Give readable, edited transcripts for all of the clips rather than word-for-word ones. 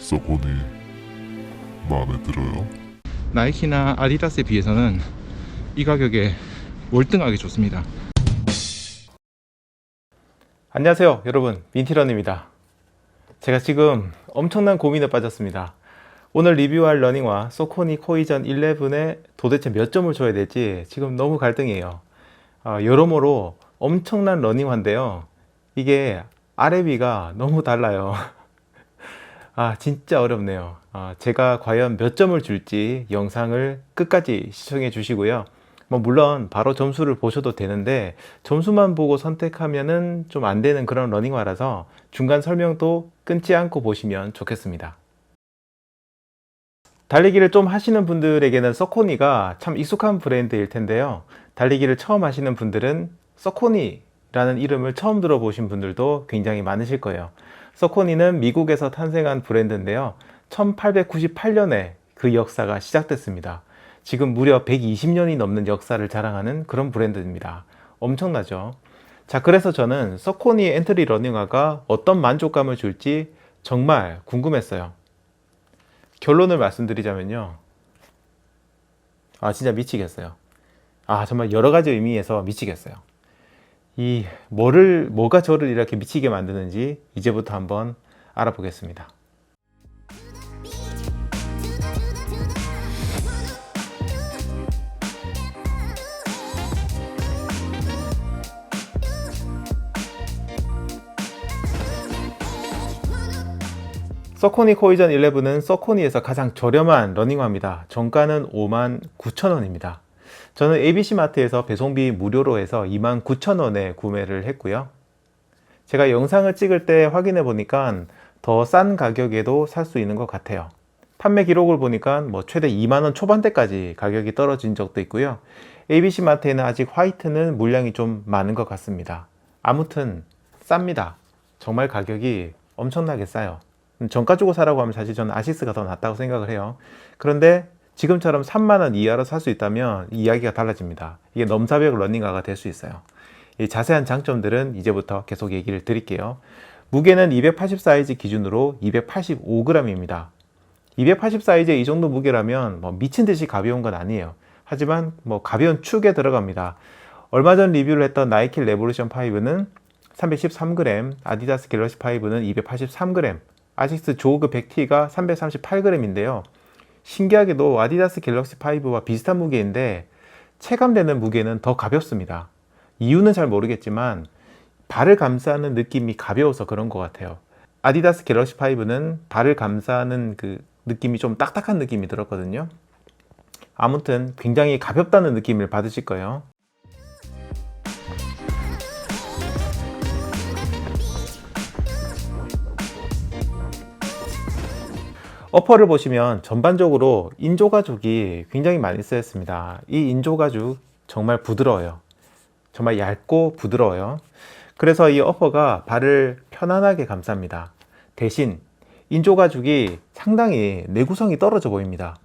서코니 마음에 들어요? 나이키나 아디다스에 비해서는 이 가격에 월등하게 좋습니다. 안녕하세요 여러분, 민티런입니다. 제가 지금 엄청난 고민에 빠졌습니다. 오늘 리뷰할 러닝화 소코니 코이전 11에 도대체 몇 점을 줘야 될지 지금 너무 갈등이에요. 여러모로 엄청난 러닝화인데요, 이게 아래비가 너무 달라요. 진짜 어렵네요. 제가 과연 몇 점을 줄지 영상을 끝까지 시청해 주시고요. 물론 바로 점수를 보셔도 되는데 점수만 보고 선택하면은 좀 안 되는 그런 러닝화라서 중간 설명도 끊지 않고 보시면 좋겠습니다. 달리기를 좀 하시는 분들에게는 서코니가 참 익숙한 브랜드일 텐데요, 달리기를 처음 하시는 분들은 서코니라는 이름을 처음 들어보신 분들도 굉장히 많으실 거예요. 서코니는 미국에서 탄생한 브랜드인데요, 1898년에 그 역사가 시작됐습니다. 지금 무려 120년이 넘는 역사를 자랑하는 그런 브랜드입니다. 엄청나죠? 자, 그래서 저는 서코니 엔트리 러닝화가 어떤 만족감을 줄지 정말 궁금했어요. 결론을 말씀드리자면요, 진짜 미치겠어요. 정말 여러 가지 의미에서 미치겠어요. 뭐가 저를 이렇게 미치게 만드는지 이제부터 한번 알아보겠습니다. 서코니 코이전 11은 서코니에서 가장 저렴한 러닝화입니다. 정가는 59,000원입니다. 저는 ABC마트에서 배송비 무료로 해서 29,000원에 구매를 했고요. 제가 영상을 찍을 때 확인해 보니까 더 싼 가격에도 살 수 있는 것 같아요. 판매 기록을 보니까 최대 2만원 초반대까지 가격이 떨어진 적도 있고요. ABC마트에는 아직 화이트는 물량이 좀 많은 것 같습니다. 아무튼 쌉니다. 정말 가격이 엄청나게 싸요. 정가 주고 사라고 하면 사실 저는 아식스가 더 낫다고 생각을 해요. 그런데 지금처럼 3만원 이하로 살 수 있다면 이야기가 달라집니다. 이게 넘사벽 러닝화가 될 수 있어요. 이 자세한 장점들은 이제부터 계속 얘기를 드릴게요. 무게는 280 사이즈 기준으로 285g입니다. 280 사이즈의 이 정도 무게라면 미친 듯이 가벼운 건 아니에요. 하지만 가벼운 축에 들어갑니다. 얼마 전 리뷰를 했던 나이키 레볼루션 5는 313g, 아디다스 갤럭시 5는 283g, 아식스 조그 100T가 338g인데요. 신기하게도 아디다스 갤럭시 5와 비슷한 무게인데 체감되는 무게는 더 가볍습니다. 이유는 잘 모르겠지만 발을 감싸는 느낌이 가벼워서 그런 것 같아요. 아디다스 갤럭시 5는 발을 감싸는 그 느낌이 좀 딱딱한 느낌이 들었거든요. 아무튼 굉장히 가볍다는 느낌을 받으실 거예요. 어퍼를 보시면 전반적으로 인조 가죽이 굉장히 많이 쓰였습니다. 이 인조 가죽 정말 부드러워요. 정말 얇고 부드러워요. 그래서 이 어퍼가 발을 편안하게 감쌉니다. 대신 인조 가죽이 상당히 내구성이 떨어져 보입니다.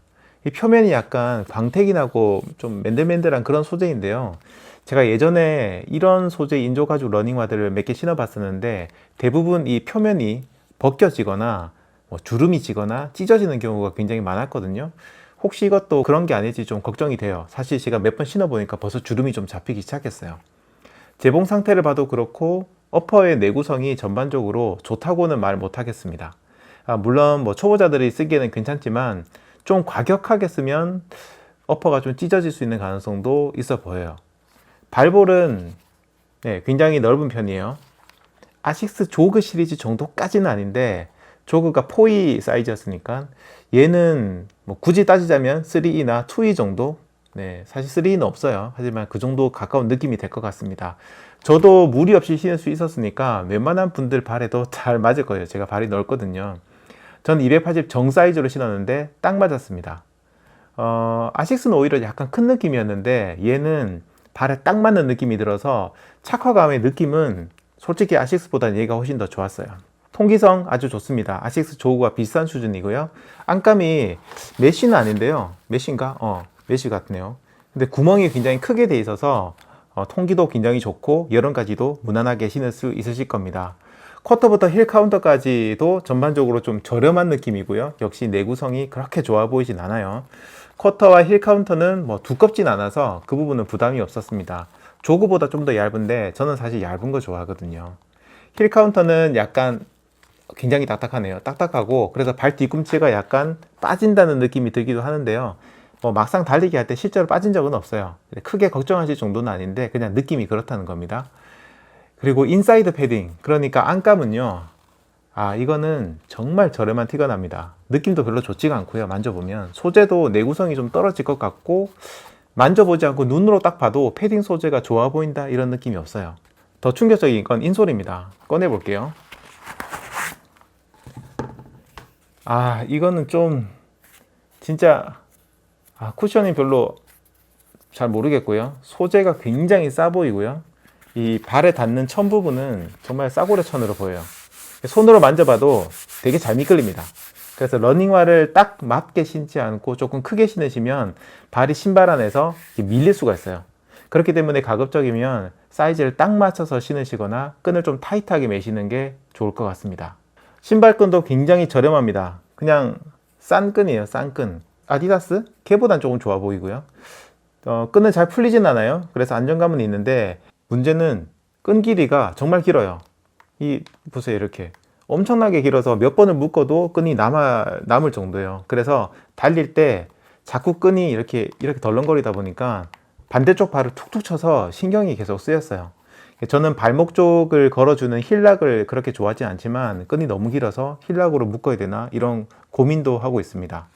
이 표면이 약간 광택이 나고 좀 맨들맨들한 그런 소재인데요, 제가 예전에 이런 소재 인조 가죽 러닝화들을 몇 개 신어 봤었는데 대부분 이 표면이 벗겨지거나 주름이 지거나 찢어지는 경우가 굉장히 많았거든요. 혹시 이것도 그런 게 아닐지 좀 걱정이 돼요. 사실 제가 몇 번 신어보니까 벌써 주름이 좀 잡히기 시작했어요. 재봉 상태를 봐도 그렇고 어퍼의 내구성이 전반적으로 좋다고는 말 못하겠습니다. 물론 초보자들이 쓰기에는 괜찮지만 좀 과격하게 쓰면 어퍼가 좀 찢어질 수 있는 가능성도 있어 보여요. 발볼은 굉장히 넓은 편이에요. 아식스 조그 시리즈 정도까지는 아닌데 조그가 4E 사이즈였으니까 얘는 굳이 따지자면 3E나 2E 정도? 사실 3E는 없어요. 하지만 그 정도 가까운 느낌이 될 것 같습니다. 저도 무리 없이 신을 수 있었으니까 웬만한 분들 발에도 잘 맞을 거예요. 제가 발이 넓거든요. 전 280 정 사이즈로 신었는데 딱 맞았습니다. 아식스는 오히려 약간 큰 느낌이었는데 얘는 발에 딱 맞는 느낌이 들어서 착화감의 느낌은 솔직히 아식스보다는 얘가 훨씬 더 좋았어요. 통기성 아주 좋습니다. 아식스 조그와 비슷한 수준이고요. 안감이 메쉬는 아닌데요, 메쉬인가? 메쉬 같네요. 근데 구멍이 굉장히 크게 돼 있어서 통기도 굉장히 좋고 여름까지도 무난하게 신을 수 있으실 겁니다. 쿼터부터 힐 카운터까지도 전반적으로 좀 저렴한 느낌이고요. 역시 내구성이 그렇게 좋아 보이진 않아요. 쿼터와 힐 카운터는 뭐 두껍진 않아서 그 부분은 부담이 없었습니다. 조그보다 좀 더 얇은데 저는 사실 얇은 거 좋아하거든요. 힐 카운터는 약간 굉장히 딱딱하네요. 딱딱하고 그래서 발 뒤꿈치가 약간 빠진다는 느낌이 들기도 하는데요. 뭐 막상 달리기 할 때 실제로 빠진 적은 없어요. 크게 걱정하실 정도는 아닌데 그냥 느낌이 그렇다는 겁니다. 그리고 인사이드 패딩, 그러니까 안감은요, 이거는 정말 저렴한 티가 납니다. 느낌도 별로 좋지가 않고요. 만져보면 소재도 내구성이 좀 떨어질 것 같고, 만져보지 않고 눈으로 딱 봐도 패딩 소재가 좋아 보인다 이런 느낌이 없어요. 더 충격적인 건 인솔입니다. 꺼내 볼게요. 이거는 좀 진짜 쿠션이 별로 잘 모르겠고요. 소재가 굉장히 싸 보이고요. 이 발에 닿는 천 부분은 정말 싸구려 천으로 보여요. 손으로 만져봐도 되게 잘 미끌립니다. 그래서 러닝화를 딱 맞게 신지 않고 조금 크게 신으시면 발이 신발 안에서 밀릴 수가 있어요. 그렇기 때문에 가급적이면 사이즈를 딱 맞춰서 신으시거나 끈을 좀 타이트하게 매시는 게 좋을 것 같습니다. 신발끈도 굉장히 저렴합니다. 그냥 싼 끈이에요. 싼 끈. 아디다스? 걔보단 조금 좋아 보이고요. 끈은 잘 풀리진 않아요. 그래서 안정감은 있는데 문제는 끈 길이가 정말 길어요. 보세요. 이렇게 엄청나게 길어서 몇 번을 묶어도 끈이 남을 정도예요. 그래서 달릴 때 자꾸 끈이 이렇게 덜렁거리다 보니까 반대쪽 발을 툭툭 쳐서 신경이 계속 쓰였어요. 저는 발목 쪽을 걸어주는 힐락을 그렇게 좋아하지 않지만 끈이 너무 길어서 힐락으로 묶어야 되나 이런 고민도 하고 있습니다.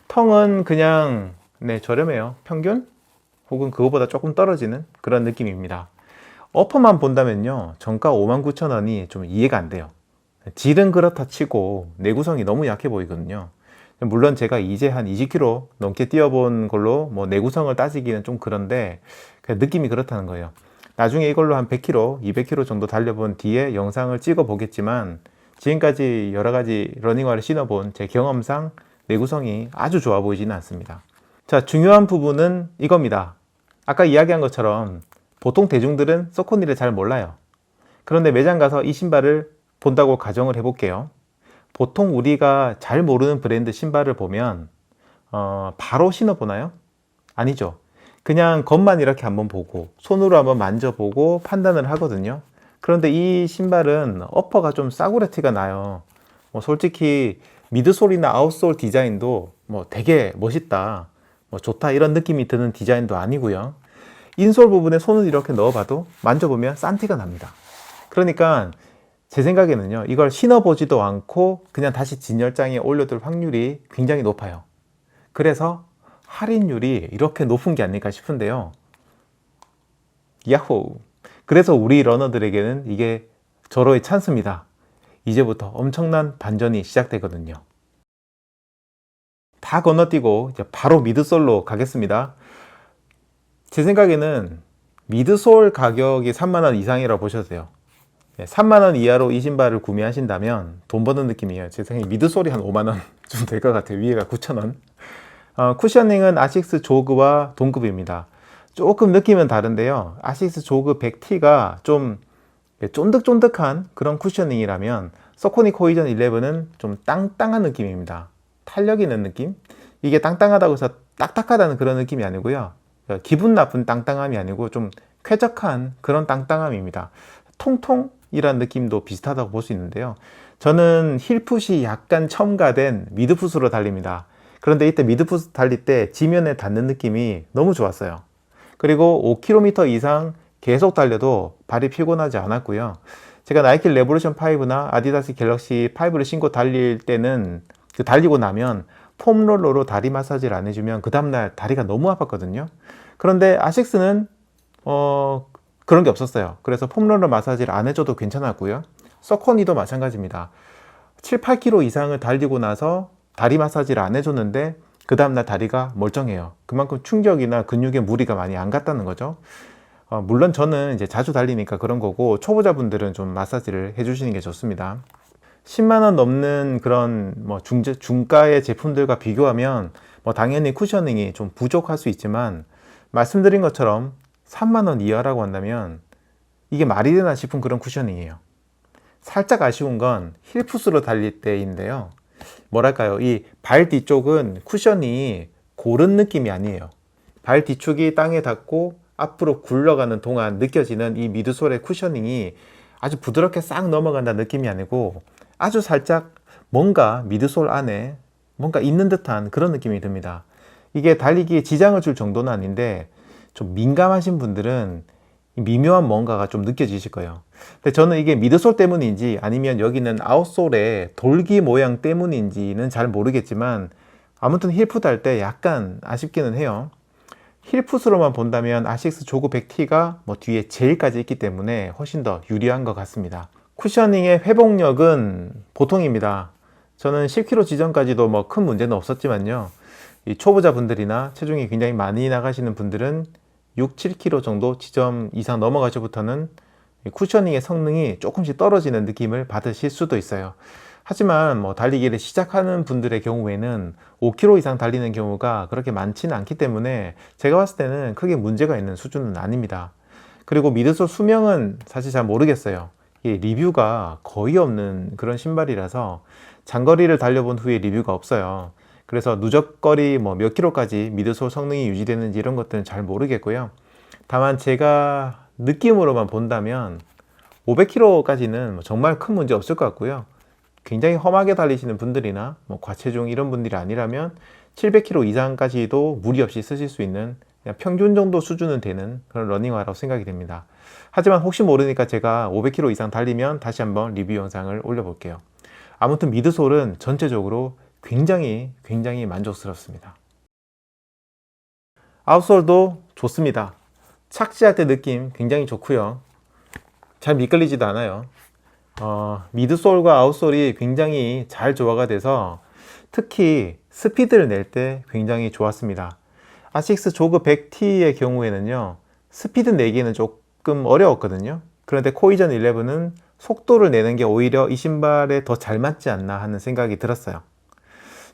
텅은 그냥 저렴해요. 평균? 혹은 그거보다 조금 떨어지는 그런 느낌입니다. 어퍼만 본다면요, 정가 59,000원이 좀 이해가 안 돼요. 질은 그렇다 치고 내구성이 너무 약해 보이거든요. 물론 제가 이제 한 20km 넘게 뛰어본 걸로 뭐 내구성을 따지기는 좀 그런데 그냥 느낌이 그렇다는 거예요. 나중에 이걸로 한 100km, 200km 정도 달려본 뒤에 영상을 찍어 보겠지만 지금까지 여러 가지 러닝화를 신어본 제 경험상 내구성이 아주 좋아 보이지는 않습니다. 자, 중요한 부분은 이겁니다. 아까 이야기한 것처럼 보통 대중들은 서코니를 잘 몰라요. 그런데 매장 가서 이 신발을 본다고 가정을 해볼게요. 보통 우리가 잘 모르는 브랜드 신발을 보면 바로 신어보나요? 아니죠. 그냥 겉만 이렇게 한번 보고 손으로 한번 만져보고 판단을 하거든요. 그런데 이 신발은 어퍼가 좀 싸구려 티가 나요. 솔직히 미드솔이나 아웃솔 디자인도 되게 멋있다, 좋다 이런 느낌이 드는 디자인도 아니고요. 인솔 부분에 손을 이렇게 넣어봐도 만져보면 싼 티가 납니다. 그러니까 제 생각에는요, 이걸 신어보지도 않고 그냥 다시 진열장에 올려둘 확률이 굉장히 높아요. 그래서 할인율이 이렇게 높은 게 아닐까 싶은데요. 야호! 그래서 우리 러너들에게는 이게 절호의 찬스입니다. 이제부터 엄청난 반전이 시작되거든요. 다 건너뛰고 이제 바로 미드솔로 가겠습니다. 제 생각에는 미드솔 가격이 3만원 이상이라고 보셔도 돼요. 3만원 이하로 이 신발을 구매하신다면 돈 버는 느낌이에요. 제 생각에 미드솔이 한 5만원 좀 될 것 같아요. 위에가 9,000원. 쿠셔닝은 아식스 조그와 동급입니다. 조금 느낌은 다른데요. 아식스 조그 100T가 좀 쫀득쫀득한 그런 쿠셔닝이라면 서코니 코이전 11은 좀 땅땅한 느낌입니다. 탄력 있는 느낌? 이게 땅땅하다고 해서 딱딱하다는 그런 느낌이 아니고요. 기분 나쁜 땅땅함이 아니고 좀 쾌적한 그런 땅땅함입니다. 통통이란 느낌도 비슷하다고 볼 수 있는데요. 저는 힐풋이 약간 첨가된 미드풋으로 달립니다. 그런데 이때 미드풋 달릴 때 지면에 닿는 느낌이 너무 좋았어요. 그리고 5km 이상 계속 달려도 발이 피곤하지 않았고요. 제가 나이키 레볼루션 5나 아디다스 갤럭시 5를 신고 달릴 때는 달리고 나면 폼롤러로 다리 마사지를 안 해주면 그 다음날 다리가 너무 아팠거든요. 그런데 아식스는 그런 게 없었어요. 그래서 폼롤러 마사지를 안 해줘도 괜찮았고요. 서코니도 마찬가지입니다. 7, 8km 이상을 달리고 나서 다리 마사지를 안 해줬는데 그 다음날 다리가 멀쩡해요. 그만큼 충격이나 근육에 무리가 많이 안 갔다는 거죠. 물론 저는 이제 자주 달리니까 그런 거고, 초보자분들은 좀 마사지를 해주시는 게 좋습니다. 10만원 넘는 그런 중가의 제품들과 비교하면 당연히 쿠셔닝이 좀 부족할 수 있지만, 말씀드린 것처럼 3만원 이하라고 한다면 이게 말이 되나 싶은 그런 쿠셔닝이에요. 살짝 아쉬운 건 힐풋으로 달릴 때인데요. 뭐랄까요, 이 발 뒤쪽은 쿠션이 고른 느낌이 아니에요. 발 뒤축이 땅에 닿고 앞으로 굴러가는 동안 느껴지는 이 미드솔의 쿠셔닝이 아주 부드럽게 싹 넘어간다는 느낌이 아니고 아주 살짝 뭔가 미드솔 안에 뭔가 있는 듯한 그런 느낌이 듭니다. 이게 달리기에 지장을 줄 정도는 아닌데 좀 민감하신 분들은 미묘한 뭔가가 좀 느껴지실 거예요. 근데 저는 이게 미드솔 때문인지 아니면 여기는 아웃솔의 돌기 모양 때문인지는 잘 모르겠지만 아무튼 힐풋 할 때 약간 아쉽기는 해요. 힐풋으로만 본다면 아식스 조그 100T가 뭐 뒤에 제일까지 있기 때문에 훨씬 더 유리한 것 같습니다. 쿠셔닝의 회복력은 보통입니다. 저는 10km 지점까지도 뭐 큰 문제는 없었지만요. 이 초보자분들이나 체중이 굉장히 많이 나가시는 분들은 6, 7km 정도 지점 이상 넘어가서부터는 쿠셔닝의 성능이 조금씩 떨어지는 느낌을 받으실 수도 있어요. 하지만 뭐 달리기를 시작하는 분들의 경우에는 5km 이상 달리는 경우가 그렇게 많지는 않기 때문에 제가 봤을 때는 크게 문제가 있는 수준은 아닙니다. 그리고 미드솔 수명은 사실 잘 모르겠어요. 이 리뷰가 거의 없는 그런 신발이라서 장거리를 달려본 후에 리뷰가 없어요. 그래서 누적거리 뭐 몇 킬로까지 미드솔 성능이 유지되는지 이런 것들은 잘 모르겠고요. 다만 제가 느낌으로만 본다면 500km까지는 정말 큰 문제 없을 것 같고요. 굉장히 험하게 달리시는 분들이나 뭐 과체중 이런 분들이 아니라면 700km 이상까지도 무리 없이 쓰실 수 있는 그냥 평균 정도 수준은 되는 그런 러닝화라고 생각이 됩니다. 하지만 혹시 모르니까 제가 500km 이상 달리면 다시 한번 리뷰 영상을 올려볼게요. 아무튼 미드솔은 전체적으로 굉장히 만족스럽습니다. 아웃솔도 좋습니다. 착지할 때 느낌 굉장히 좋고요. 잘 미끌리지도 않아요. 미드솔과 아웃솔이 굉장히 잘 조화가 돼서 특히 스피드를 낼 때 굉장히 좋았습니다. 아식스 조그 100T의 경우에는요, 스피드 내기는 조금 어려웠거든요. 그런데 코이전 11은 속도를 내는 게 오히려 이 신발에 더 잘 맞지 않나 하는 생각이 들었어요.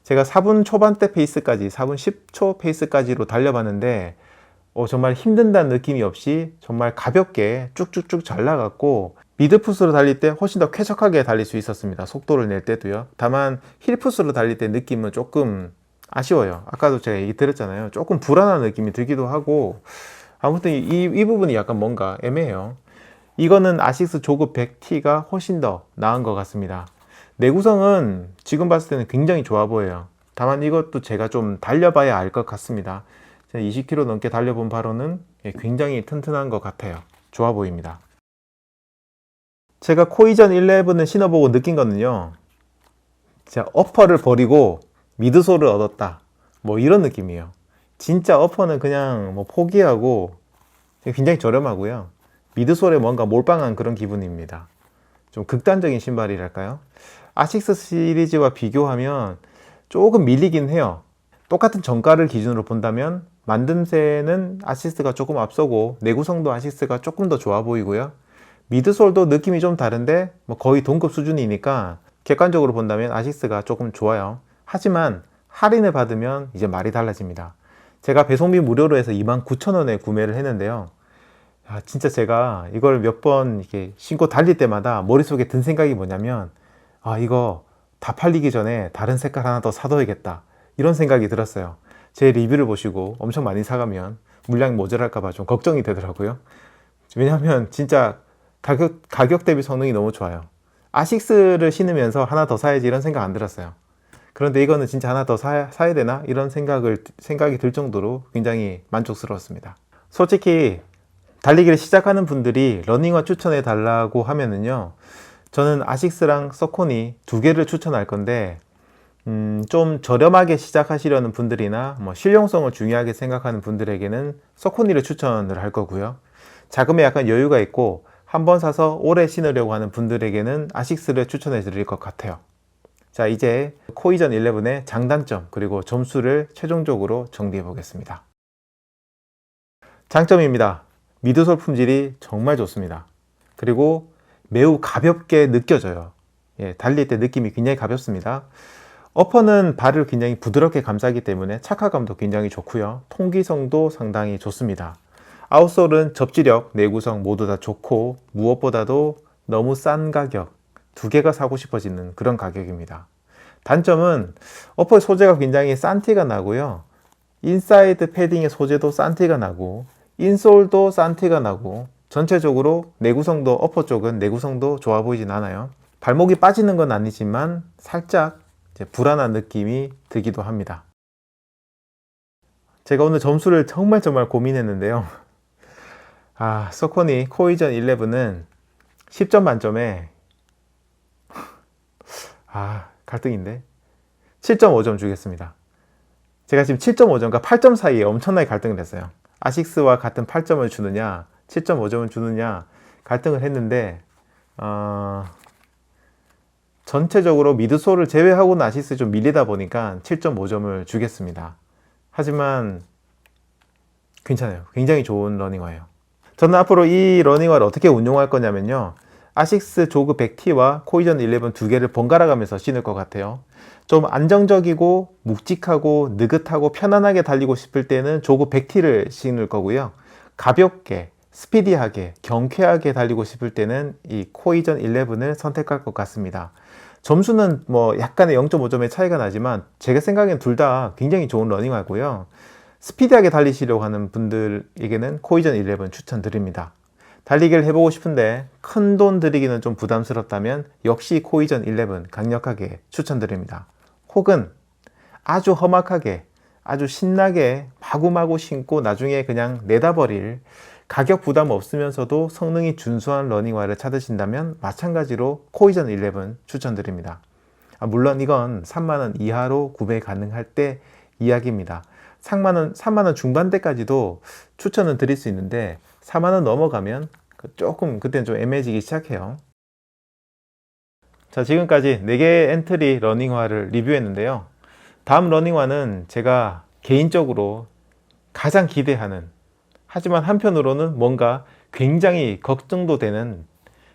제가 4분 초반대 페이스까지, 4분 10초 페이스까지로 달려봤는데 정말 힘든다는 느낌이 없이 정말 가볍게 쭉쭉쭉 잘 나갔고, 미드풋으로 달릴 때 훨씬 더 쾌적하게 달릴 수 있었습니다. 속도를 낼 때도요. 다만 힐풋으로 달릴 때 느낌은 조금 아쉬워요. 아까도 제가 얘기 드렸잖아요. 조금 불안한 느낌이 들기도 하고, 아무튼 이 부분이 약간 뭔가 애매해요. 이거는 아식스 조그 100T가 훨씬 더 나은 것 같습니다. 내구성은 지금 봤을 때는 굉장히 좋아 보여요. 다만 이것도 제가 좀 달려봐야 알 것 같습니다. 20km 넘게 달려본 바로는 굉장히 튼튼한 것 같아요. 좋아 보입니다. 제가 코이전 11을 신어보고 느낀 거는요, 제가 어퍼를 버리고 미드솔을 얻었다, 뭐 이런 느낌이에요. 진짜 어퍼는 그냥 뭐 포기하고 굉장히 저렴하고요, 미드솔에 뭔가 몰빵한 그런 기분입니다. 좀 극단적인 신발이랄까요. 아식스 시리즈와 비교하면 조금 밀리긴 해요. 똑같은 정가를 기준으로 본다면 만듦새는 아식스가 조금 앞서고 내구성도 아식스가 조금 더 좋아 보이고요. 미드솔도 느낌이 좀 다른데 뭐 거의 동급 수준이니까 객관적으로 본다면 아식스가 조금 좋아요. 하지만 할인을 받으면 이제 말이 달라집니다. 제가 배송비 무료로 해서 29,000원에 구매를 했는데요. 진짜 제가 이걸 몇 번 이렇게 신고 달릴 때마다 머릿속에 든 생각이 뭐냐면, 이거 다 팔리기 전에 다른 색깔 하나 더 사둬야겠다, 이런 생각이 들었어요. 제 리뷰를 보시고 엄청 많이 사가면 물량이 모자랄까봐 좀 걱정이 되더라고요. 왜냐하면 진짜 가격 대비 성능이 너무 좋아요. 아식스를 신으면서 하나 더 사야지 이런 생각 안 들었어요. 그런데 이거는 진짜 하나 더 사야 되나? 이런 생각이 들 정도로 굉장히 만족스러웠습니다. 솔직히 달리기를 시작하는 분들이 러닝화 추천해 달라고 하면은요, 저는 아식스랑 서코니 두 개를 추천할 건데, 좀 저렴하게 시작하시려는 분들이나 뭐 실용성을 중요하게 생각하는 분들에게는 서코니를 추천을 할 거고요. 자금에 약간 여유가 있고 한번 사서 오래 신으려고 하는 분들에게는 아식스를 추천해 드릴 것 같아요. 자, 이제 코이전 11의 장단점 그리고 점수를 최종적으로 정리해 보겠습니다. 장점입니다. 미드솔 품질이 정말 좋습니다. 그리고 매우 가볍게 느껴져요. 달릴 때 느낌이 굉장히 가볍습니다. 어퍼는 발을 굉장히 부드럽게 감싸기 때문에 착화감도 굉장히 좋고요. 통기성도 상당히 좋습니다. 아웃솔은 접지력, 내구성 모두 다 좋고 무엇보다도 너무 싼 가격, 두 개가 사고 싶어지는 그런 가격입니다. 단점은 어퍼의 소재가 굉장히 싼 티가 나고요. 인사이드 패딩의 소재도 싼 티가 나고 인솔도 싼 티가 나고 전체적으로 내구성도 어퍼 쪽은 내구성도 좋아 보이진 않아요. 발목이 빠지는 건 아니지만 살짝 이제 불안한 느낌이 들기도 합니다. 제가 오늘 점수를 정말 고민했는데요. 서코니 코이전 11은 10점 만점에 갈등인데 7.5점 주겠습니다. 제가 지금 7.5점과 8점 사이에 엄청나게 갈등을 했어요. 아식스와 같은 8점을 주느냐 7.5점을 주느냐 갈등을 했는데 전체적으로 미드솔을 제외하고는 아식스 좀 밀리다 보니까 7.5점을 주겠습니다. 하지만 괜찮아요. 굉장히 좋은 러닝화예요. 저는 앞으로 이 러닝화를 어떻게 운용할 거냐면요, 아식스 조그 100T와 코이전 11 두 개를 번갈아 가면서 신을 것 같아요. 좀 안정적이고 묵직하고 느긋하고 편안하게 달리고 싶을 때는 조그 100T를 신을 거고요, 가볍게 스피디하게 경쾌하게 달리고 싶을 때는 이 코이전 11을 선택할 것 같습니다. 점수는 뭐 약간의 0.5점의 차이가 나지만 제가 생각엔 둘 다 굉장히 좋은 러닝화고요. 스피디하게 달리시려고 하는 분들에게는 코이전 11 추천드립니다. 달리기를 해보고 싶은데 큰 돈 들이기는 좀 부담스럽다면 역시 코이전 11 강력하게 추천드립니다. 혹은 아주 험악하게 아주 신나게 마구마구 신고 나중에 그냥 내다버릴 가격 부담 없으면서도 성능이 준수한 러닝화를 찾으신다면 마찬가지로 코이전 11 추천드립니다. 물론 이건 3만원 이하로 구매 가능할 때 이야기입니다. 3만원 중반대까지도 추천은 드릴 수 있는데 4만원 넘어가면 조금 그때는 좀 애매해지기 시작해요. 자, 지금까지 4개의 엔트리 러닝화를 리뷰했는데요. 다음 러닝화는 제가 개인적으로 가장 기대하는, 하지만 한편으로는 뭔가 굉장히 걱정도 되는,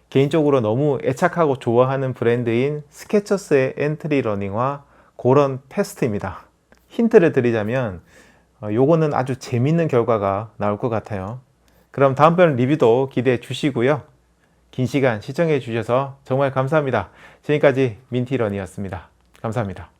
개인적으로 너무 애착하고 좋아하는 브랜드인 스케쳐스의 엔트리 러닝화 고런 패스트입니다. 힌트를 드리자면 요거는 아주 재밌는 결과가 나올 것 같아요. 그럼 다음번 리뷰도 기대해 주시고요. 긴 시간 시청해 주셔서 정말 감사합니다. 지금까지 민티런이었습니다. 감사합니다.